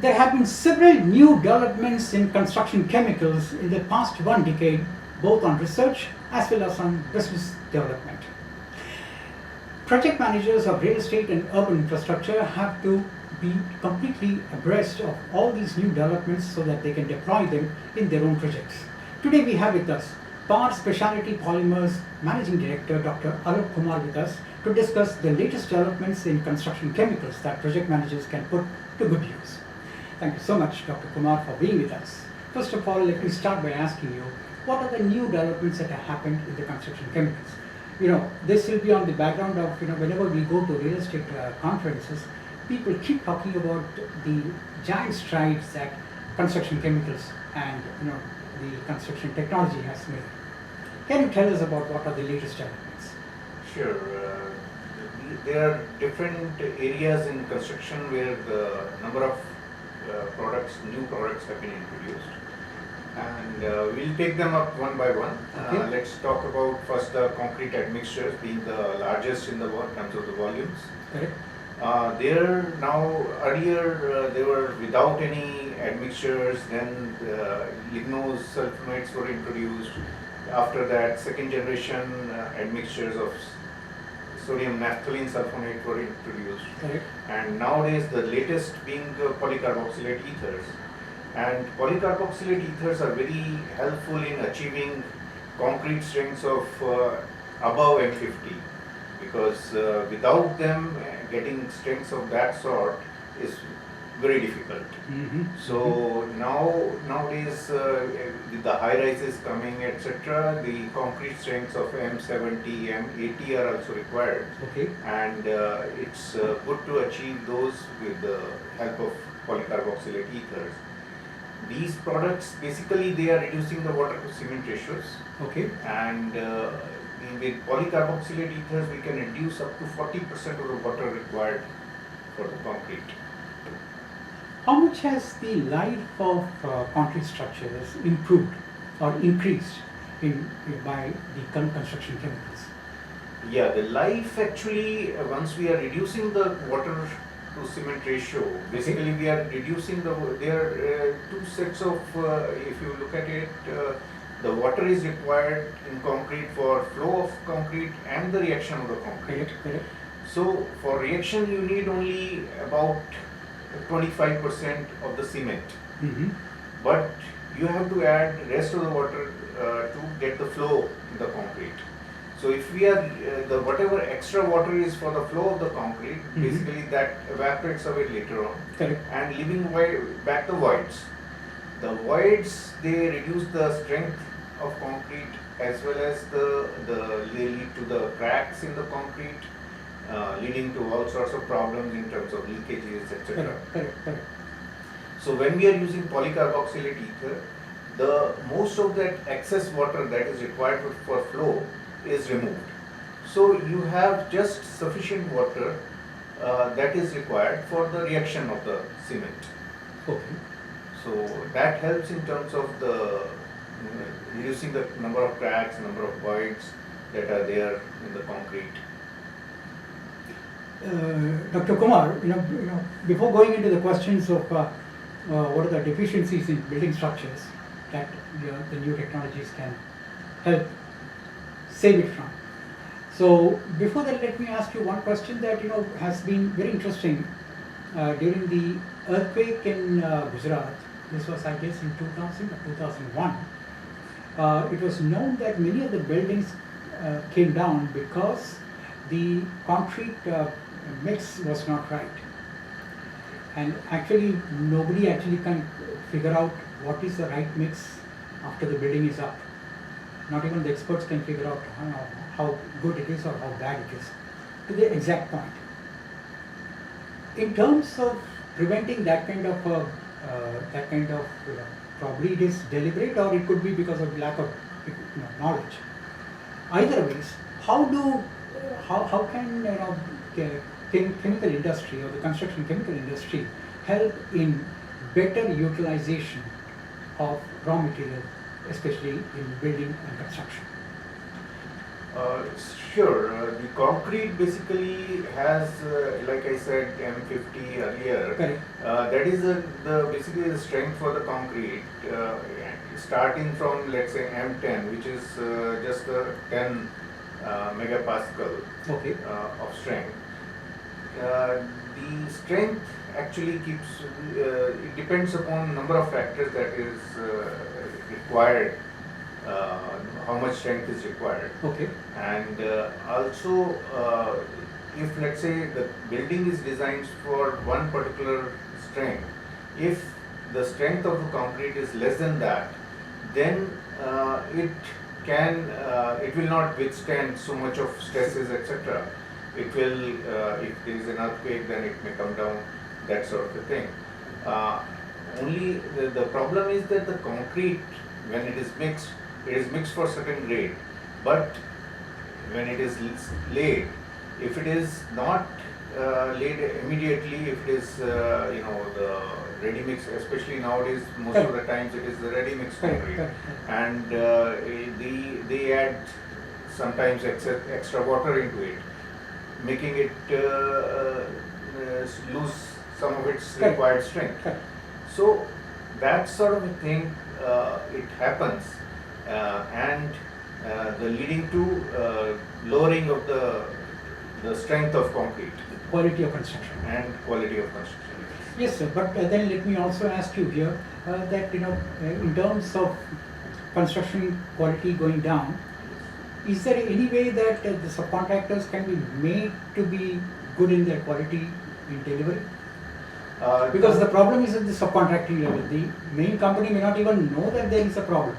There have been several new developments in construction chemicals in the past 1 decade, both on research as well as on business development. Project managers of real estate and urban infrastructure have to be completely abreast of all these new developments so that they can deploy them in their own projects. Today we have with us Speciality Polymers Managing Director Dr. Alok Kumar with us to discuss the latest developments in construction chemicals that project managers can put to good use. Thank you so much, Dr. Kumar, for being with us. First of all, let me start by asking you, what are the new developments that have happened in the construction chemicals? This will be on the background of, whenever we go to real estate conferences, people keep talking about the giant strides that construction chemicals and, the construction technology has made. Can you tell us about what are the latest developments? Sure. There are different areas in construction where the number of new products have been introduced. And we'll take them up one by one. Okay. Let's talk about first the concrete admixtures, being the largest in the world in terms of the volumes. Correct. Earlier they were without any admixtures, then lignosulfonates were introduced. After that, second generation admixtures of sodium naphthalene sulfonate were introduced. Correct. And nowadays the latest being polycarboxylate ethers. And polycarboxylate ethers are very helpful in achieving concrete strengths of above M50, because without them getting strengths of that sort is very difficult. Mm-hmm. So nowadays with the high rises coming, etc., the concrete strengths of M70, M80 are also required. Okay. And it's good to achieve those with the help of polycarboxylate ethers. These products, basically they are reducing the water to cement ratios. Okay. And with polycarboxylate ethers we can reduce up to 40% of the water required for the concrete. How much has the life of concrete structures improved or increased by the construction chemicals? Yeah, the life actually, once we are reducing the water to cement ratio, basically we are reducing there are two sets of, if you look at it, the water is required in concrete for flow of concrete and the reaction of the concrete. Correct. So for reaction you need only about 25% of the cement. Mm-hmm. But you have to add rest of the water to get the flow in the concrete. So if we are whatever extra water is for the flow of the concrete, Mm-hmm. basically that evaporates away later on. Correct. And leaving back the voids. The voids, they reduce the strength of concrete as well as they lead to the cracks in the concrete, leading to all sorts of problems in terms of leakages, etc. Correct. So when we are using polycarboxylate ether, the most of that excess water that is required for flow is removed. So you have just sufficient water that is required for the reaction of the cement. Okay. So that helps in terms of the reducing the number of cracks, number of voids that are there in the concrete. Dr. Kumar, before going into the questions of what are the deficiencies in building structures that the new technologies can help save it from. So before that, let me ask you one question that has been very interesting during the earthquake in Gujarat. This was, I guess, in 2000 or 2001. It was known that many of the buildings came down because the concrete mix was not right, and actually nobody can figure out what is the right mix after the building is up. Not even the experts can figure out how good it is or how bad it is to the exact point. In terms of preventing that kind of probably it is deliberate or it could be because of lack of knowledge. Either ways, how can chemical industry or the construction chemical industry help in better utilization of raw material, especially in building and construction? Sure. The concrete basically has, like I said, M50 earlier. Correct. That is basically the strength for the concrete, starting from, let's say, M10, which is just a 10 megapascal Okay. of strength. The strength actually keeps, it depends upon number of factors that is required, how much strength is required. Okay. And also, if let's say the building is designed for one particular strength, if the strength of the concrete is less than that, then it will not withstand so much of stresses, etc. It will, if there is an earthquake, then it may come down, that sort of a thing. Only the problem is that the concrete, when it is mixed for certain grade, but when it is laid, if it is not laid immediately, if it is the ready mix, especially nowadays, most of the times it is the ready mix concrete, and they add sometimes extra water into it, making it lose some of its required strength. So that sort of a thing, it happens, and the leading to lowering of the strength of concrete. Quality of construction. And quality of construction. Yes, sir. But then let me also ask you here that in terms of construction quality going down, is there any way that the subcontractors can be made to be good in their quality in delivery? Because the problem is at the subcontracting level. The main company may not even know that there is a problem.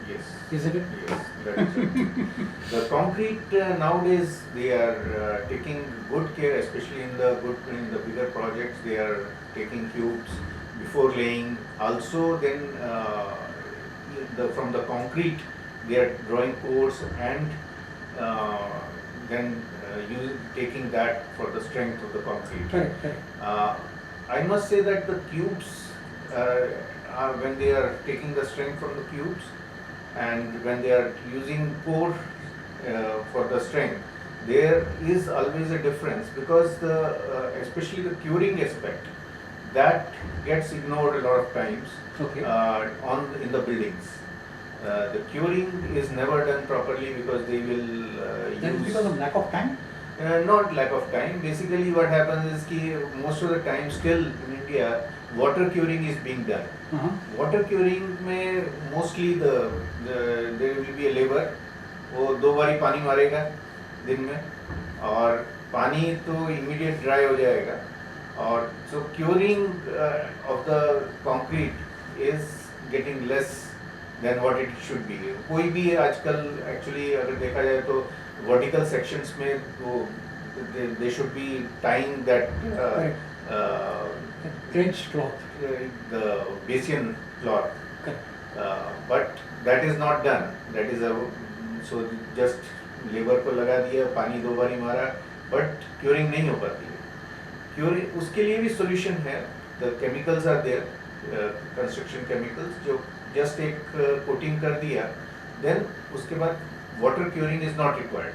Yes. Isn't it? Yes, that is right. The concrete nowadays, they are taking good care, especially in the bigger projects. They are taking cubes before laying. Also, then from the concrete, they are drawing pores and then taking that for the strength of the concrete. Correct. I must say that the cubes, when they are taking the strength from the cubes, and when they are using pore for the strength, there is always a difference, because especially the curing aspect, that gets ignored a lot of times. Okay. In the buildings. The curing is never done properly because they will That is because of lack of time? Not lack of time. Basically what happens is that most of the time still in India, water curing is being done. Water curing में mostly there will be a labor, वो 2 बारी पानी मारेगा दिन में, और पानी तो immediate dry हो जाएगा, और so curing of the concrete is getting less than what it should be. कोई भी आजकल actually अगर देखा जाए तो vertical sections में वो they should be tying that trench cloth, the Bayesian cloth, but that is not done. That is so just labor को लगा दिया, पानी 2 बारी मारा, but curing नहीं हो पाती है. Curing उसके लिए भी solution है. The chemicals are there, construction chemicals, जो just एक coating कर दिया, then उसके बाद water curing is not required.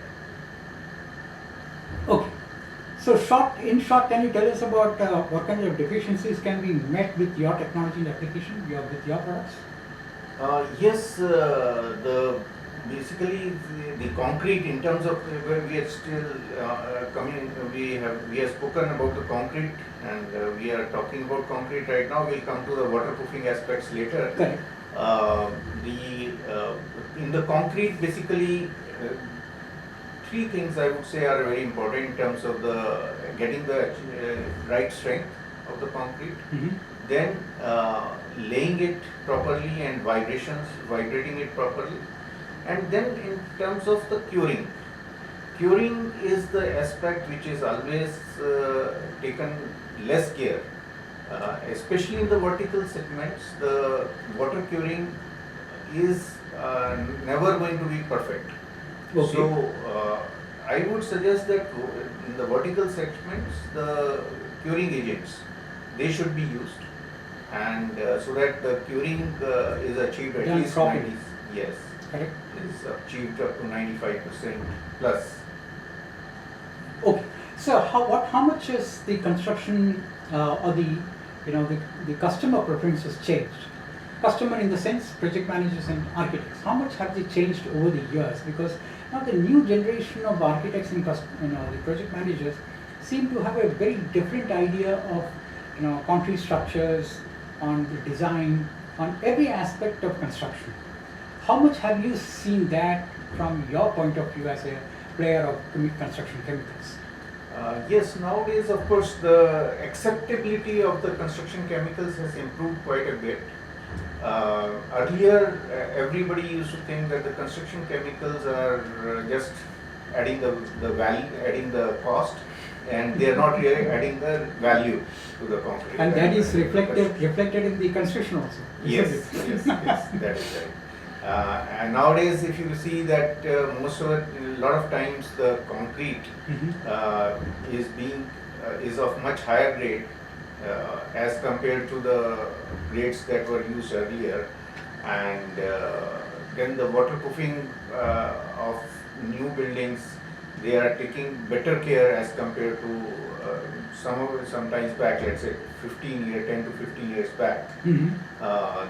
Okay. So in short, can you tell us about what kind of deficiencies can be met with your technology and application, with your products? Yes, basically the concrete, in terms of where we are still we have spoken about the concrete, and we are talking about concrete right now. We'll come to the waterproofing aspects later. Correct. In the concrete, basically 3 things I would say are very important in terms of getting the right strength of the concrete. Then laying it properly and vibrating it properly, and then in terms of the curing. Curing is the aspect which is always taken less care, especially in the vertical segments. The water curing is never going to be perfect. Okay. So I would suggest that in the vertical segments, the curing agents, they should be used, and so that the curing is achieved at least 90s. Yes. correct? is achieved up to 95% plus. Okay. So how much is the construction or the customer preferences changed? Customer in the sense project managers and architects. How much have they changed over the years? Because now the new generation of architects and the project managers seem to have a very different idea of concrete structures, on the design, on every aspect of construction. How much have you seen that from your point of view as a player of construction chemicals? Yes, nowadays of course the acceptability of the construction chemicals has improved quite a bit. Earlier, everybody used to think that the construction chemicals are just adding the value, adding the cost, and they are not really adding the value to the concrete. And that is reflected in the construction also. Yes, yes, that is right. And nowadays, if you see that a lot of times the concrete is of much higher grade as compared to the grades that were used earlier, and then the waterproofing of new buildings, they are taking better care as compared to sometimes back, let's say 10 to 15 years back.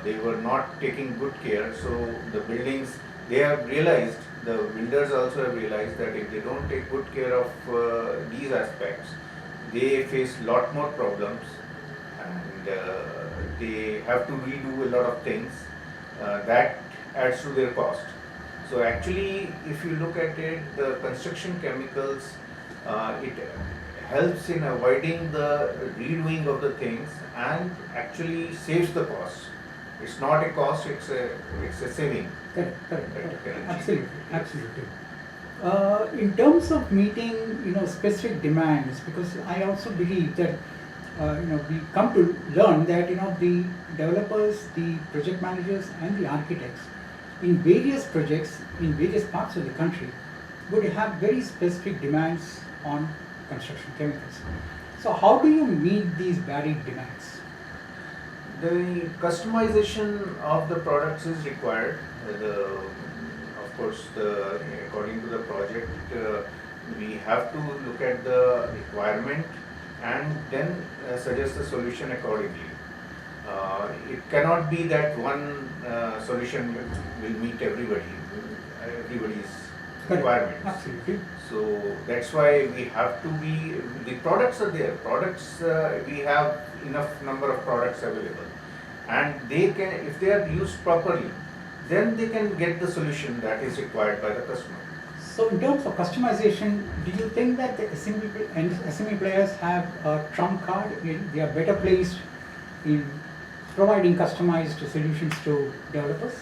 They were not taking good care, so the buildings, they have realized, the builders also have realized that if they don't take good care of these aspects, they face lot more problems, and they have to redo a lot of things. That adds to their cost. So actually, if you look at it, the construction chemicals, it helps in avoiding the redoing of the things and actually saves the cost. It's not a cost, it's a saving. Correct. Absolutely. In terms of meeting specific demands, because I also believe that we come to learn that the developers, the project managers and the architects in various projects in various parts of the country would have very specific demands on construction chemicals. So how do you meet these varied demands? The customization of the products is required. Of course, according to the project, we have to look at the requirement and then suggest the solution accordingly. It cannot be that one solution will meet everybody's requirements. Absolutely. So that's why we have to the products are there. We have enough number of products available, and they can, if they are used properly, then they can get the solution that is required by the customer. So in terms of customization, do you think that the SME players have a trump card? They are better placed in providing customized solutions to developers?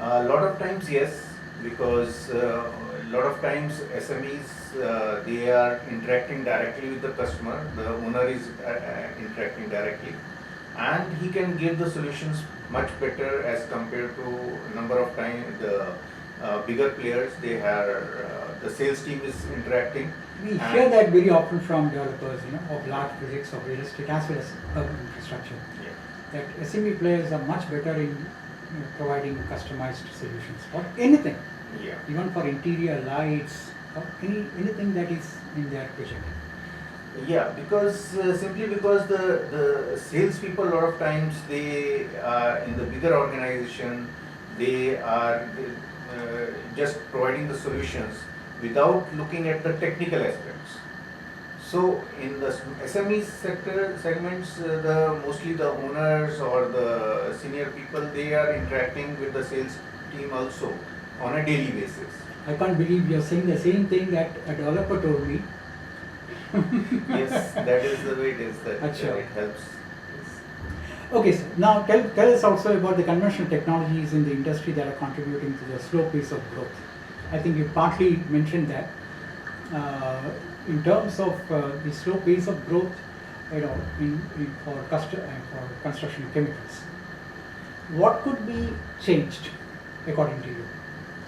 A lot of times, yes, because a lot of times SMEs, they are interacting directly with the customer. The owner is interacting directly, and he can give the solutions much better as compared to number of times the bigger players. They have the sales team is interacting. We hear that very often from developers, of large projects of real estate as well as urban infrastructure. Yeah. That SME players are much better in providing customized solutions for anything, Yeah. even for interior lights or anything that is in their project. Yeah, because simply because the salespeople a lot of times they are in the bigger organization, they are just providing the solutions without looking at the technical aspects. So in the SME sector segments, mostly the owners or the senior people, they are interacting with the sales team also on a daily basis. I can't believe you're saying the same thing that a developer told me. Yes, that is the way it is, that Achha. it helps. Okay, sir. Now tell us also about the conventional technologies in the industry that are contributing to the slow pace of growth. I think you partly mentioned that. In terms of the slow pace of growth, for construction chemicals, what could be changed according to you?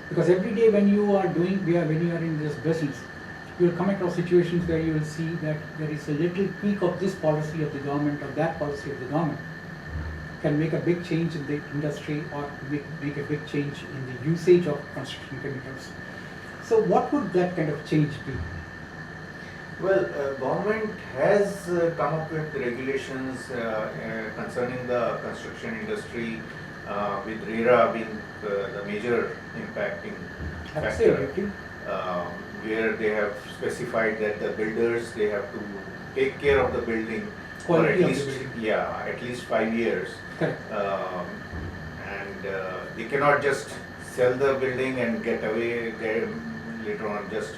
Because every day when you are in this business, you will come across situations where you will see that there is a little tweak of this policy of the government or that policy of the government, can make a big change in the industry or make a big change in the usage of construction chemicals. So what would that kind of change be? Well, government has come up with regulations concerning the construction industry, with RERA being the major impacting factor, Absolutely. where they have specified that the builders, they have to take care of the building for Quality at of the least, building. yeah, at least 5 years. Correct. And they cannot just sell the building and get away later on, just